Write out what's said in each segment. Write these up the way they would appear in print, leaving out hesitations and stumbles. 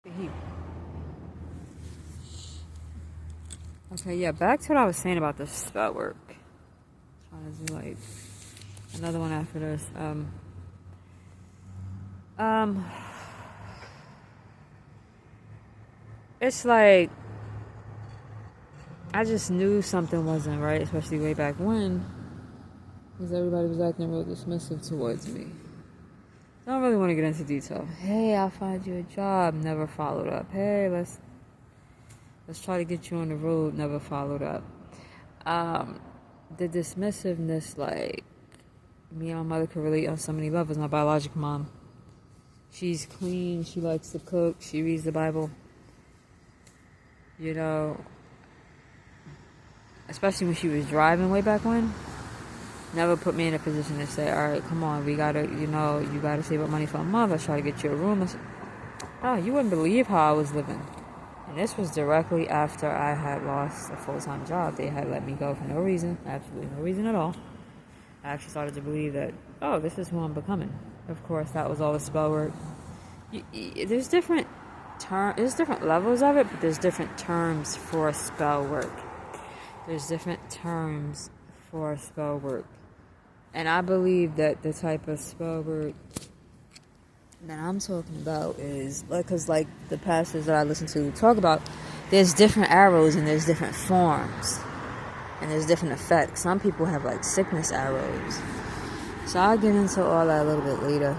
Okay, yeah, back to what I was saying about the spell work. Trying to do like another one after this. Um, it's like I just knew something wasn't right, especially way back when, because everybody was acting real dismissive towards me. I don't really want to get into detail. Hey, I'll find you a job. Never followed up. Hey, let's try to get you on the road. Never followed up. The dismissiveness, like me and my mother could relate on so many levels. My biological mom, she's clean. She likes to cook. She reads the Bible. You know, especially when she was driving way back when. Never put me in a position to say, all right, come on, we gotta, you gotta save up money for a month. Let's try to get you a room. Oh, you wouldn't believe how I was living. And this was directly after I had lost a full-time job. They had let me go for no reason, absolutely no reason at all. I actually started to believe that, oh, this is who I'm becoming. Of course, that was all the spell work. There's different levels of it, but there's different terms for spell work. There's different terms for spell work. And I believe that the type of spell work that I'm talking about is, because like the pastors that I listen to talk about, there's different arrows and there's different forms. And there's different effects. Some people have like sickness arrows. So I'll get into all that a little bit later.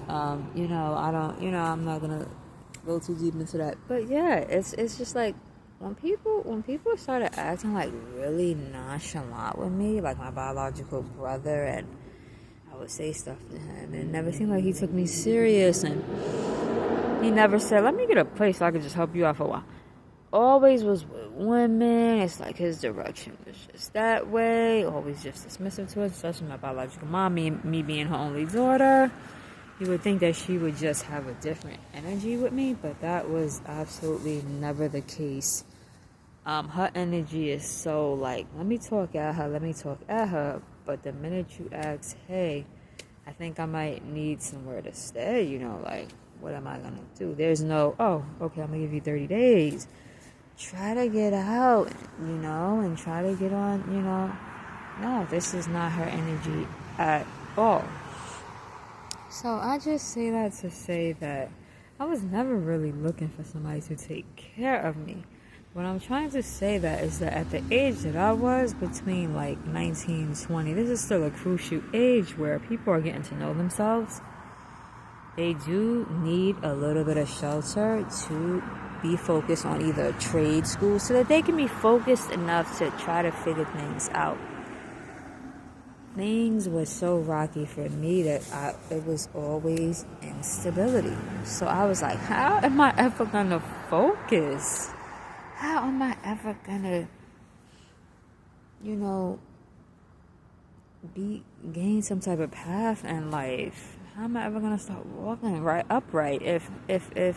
I'm not going to go too deep into that. But yeah, it's just like, when people started acting like really nonchalant with me, like my biological brother, and I would say stuff to him, and it never seemed like he took me serious, and he never said, let me get a place so I could just help you out for a while. Always was with women. It's like his direction was just that way. Always just dismissive to us, especially my biological mom, me being her only daughter. You would think that she would just have a different energy with me, but that was absolutely never the case. Her energy is so like, let me talk at her, but the minute you ask, hey, I think I might need somewhere to stay, like, what am I gonna do? There's no, oh, okay, I'm gonna give you 30 days. Try to get out, and try to get on, no, this is not her energy at all. So I just say that to say that I was never really looking for somebody to take care of me. What I'm trying to say that is that at the age that I was, between like 19 and 20, this is still a crucial age where people are getting to know themselves. They do need a little bit of shelter to be focused on either a trade school so that they can be focused enough to try to figure things out. Things were so rocky for me that it was always instability. So I was like, how am I ever going to focus? How am I ever going to, gain some type of path in life? How am I ever going to start walking upright if it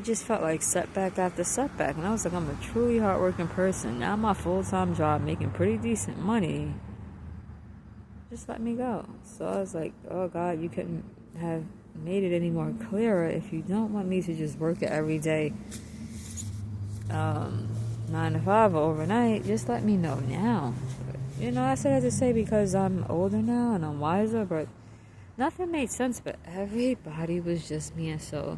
just felt like setback after setback. And I was like, I'm a truly hardworking person. Now my full-time job making pretty decent money. Just let me go. So I was like, oh God, you couldn't have made it any more clearer. If you don't want me to just work it every day, 9 to 5 or overnight, just let me know now. But, I said that to say because I'm older now and I'm wiser, but nothing made sense. But everybody was just being so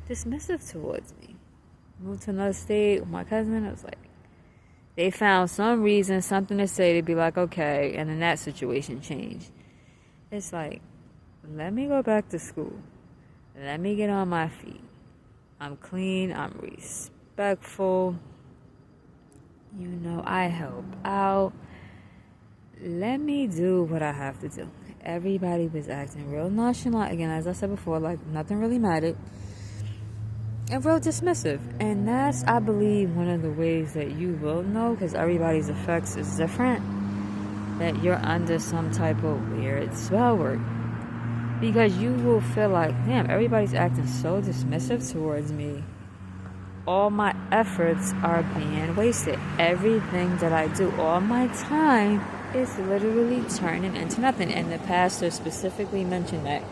dismissive towards me. Moved to another state with my cousin. It was like, they found some reason, something to say to be like, okay, and then that situation changed. It's like, let me go back to school. Let me get on my feet. I'm clean. I'm respectful. I help out. Let me do what I have to do. Everybody was acting real nonchalant. Again, as I said before, like nothing really mattered. And real dismissive. And that's, I believe, one of the ways that you will know, because everybody's effects is different, that you're under some type of weird spell work. Because you will feel like, damn, everybody's acting so dismissive towards me. All my efforts are being wasted. Everything that I do, all my time is literally turning into nothing. And the pastor specifically mentioned that.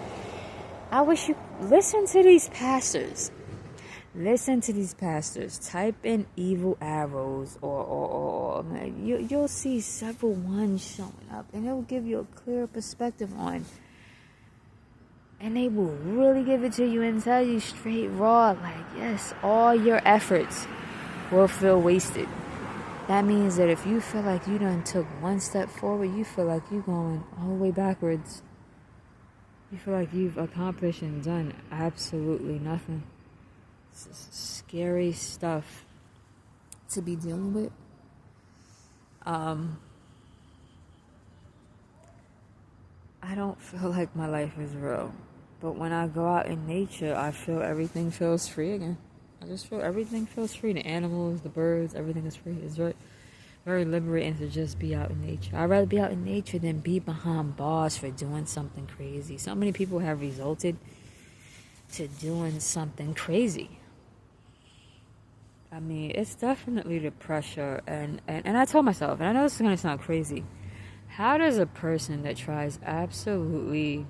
I wish you listen to these pastors. Listen to these pastors. Type in evil arrows or you'll see several ones showing up, and it will give you a clear perspective on. And they will really give it to you and tell you straight raw, like, yes, all your efforts will feel wasted. That means that if you feel like you done took one step forward, you feel like you're going all the way backwards. You feel like you've accomplished and done absolutely nothing. It's scary stuff to be dealing with. I don't feel like my life is real. But when I go out in nature, I feel everything feels free again. I just feel everything feels free. The animals, the birds, everything is free. It's very, very liberating to just be out in nature. I'd rather be out in nature than be behind bars for doing something crazy. So many people have resulted to doing something crazy. I mean, it's definitely the pressure. And I told myself, and I know this is going to sound crazy, how does a person that tries absolutely,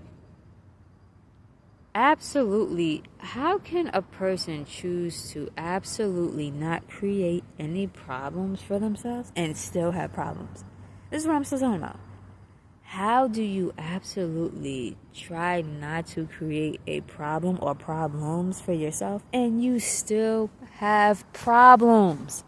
how can a person choose to absolutely not create any problems for themselves and still have problems? This is what I'm still talking about. How do you absolutely try not to create a problem or problems for yourself and you still have problems?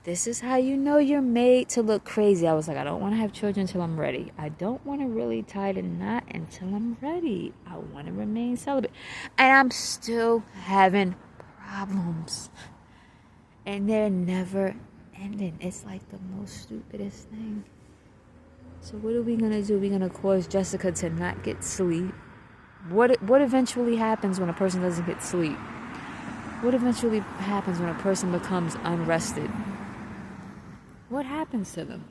This is how you know you're made to look crazy. I was like, I don't want to have children until I'm ready. I don't want to really tie the knot until I'm ready. I want to remain celibate. And I'm still having problems. And they're never ending. It's like the most stupidest thing. So what are we going to do? We're going to cause Jessica to not get sleep. What eventually happens when a person doesn't get sleep? What eventually happens when a person becomes unrested? What happens to them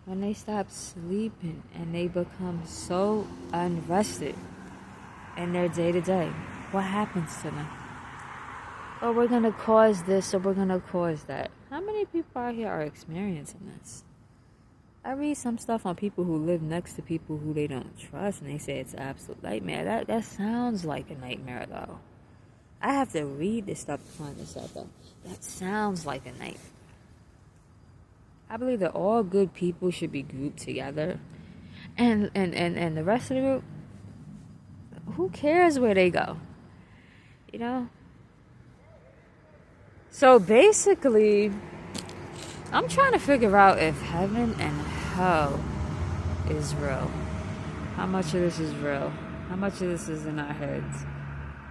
when they stop sleeping and they become so unrested in their day-to-day? What happens to them? Oh, we're going to cause this or we're going to cause that. How many people out here are experiencing this? I read some stuff on people who live next to people who they don't trust, and they say it's an absolute nightmare. That sounds like a nightmare, though. I have to read this stuff to find this out, though. That sounds like a nightmare. I believe that all good people should be grouped together, and the rest of the group, who cares where they go? You know? So basically, I'm trying to figure out if heaven and hell is real. How much of this is real? How much of this is in our heads?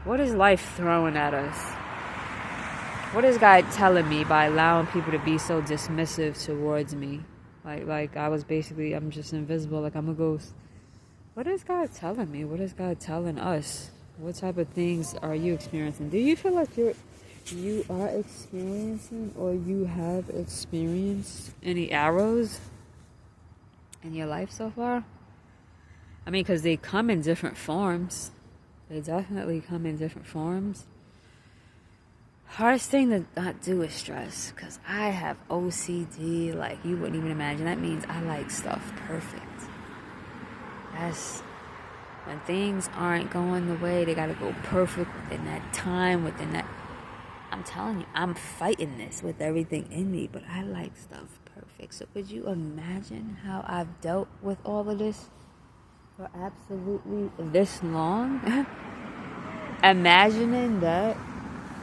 What is life throwing at us? What is God telling me by allowing people to be so dismissive towards me? Like I'm just invisible, like I'm a ghost. What is God telling me? What is God telling us? What type of things are you experiencing? Do you feel like you are experiencing or you have experienced any arrows in your life so far? I mean, because they come in different forms. They definitely come in different forms. Hardest thing to not do is stress, because I have OCD like you wouldn't even imagine. That means I like stuff perfect. That's when things aren't going the way, they gotta go perfect within that time, within that. I'm telling you, I'm fighting this with everything in me, but I like stuff perfect. So could you imagine how I've dealt with all of this for absolutely this long? Imagining that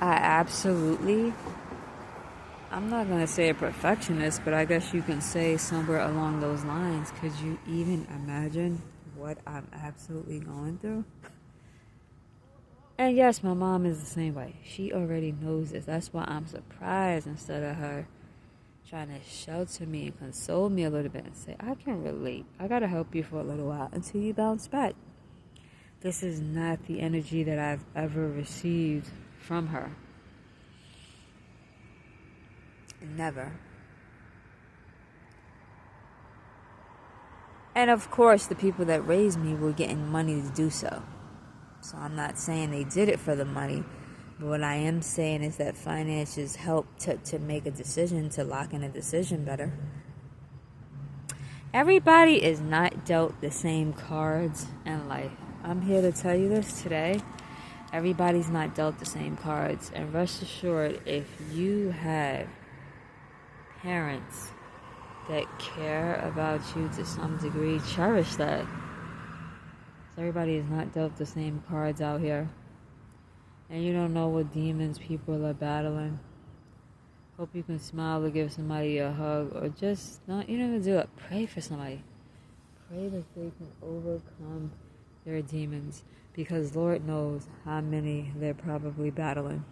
I'm not going to say a perfectionist, but I guess you can say somewhere along those lines. Could you even imagine what I'm absolutely going through? And yes, my mom is the same way. She already knows this. That's why I'm surprised, instead of her trying to shelter me and console me a little bit and say, I can relate. I got to help you for a little while until you bounce back. This is not the energy that I've ever received from her. Never. And of course, the people that raised me were getting money to do so. So I'm not saying they did it for the money. But what I am saying is that finances help to make a decision, to lock in a decision better. Everybody is not dealt the same cards in life. I'm here to tell you this today. Everybody's not dealt the same cards. And rest assured, if you have parents that care about you to some degree, cherish that. Everybody is not dealt the same cards out here. And you don't know what demons people are battling. Hope you can smile or give somebody a hug, or just not, you don't even do it. Pray for somebody. Pray that they can overcome their demons, because Lord knows how many they're probably battling.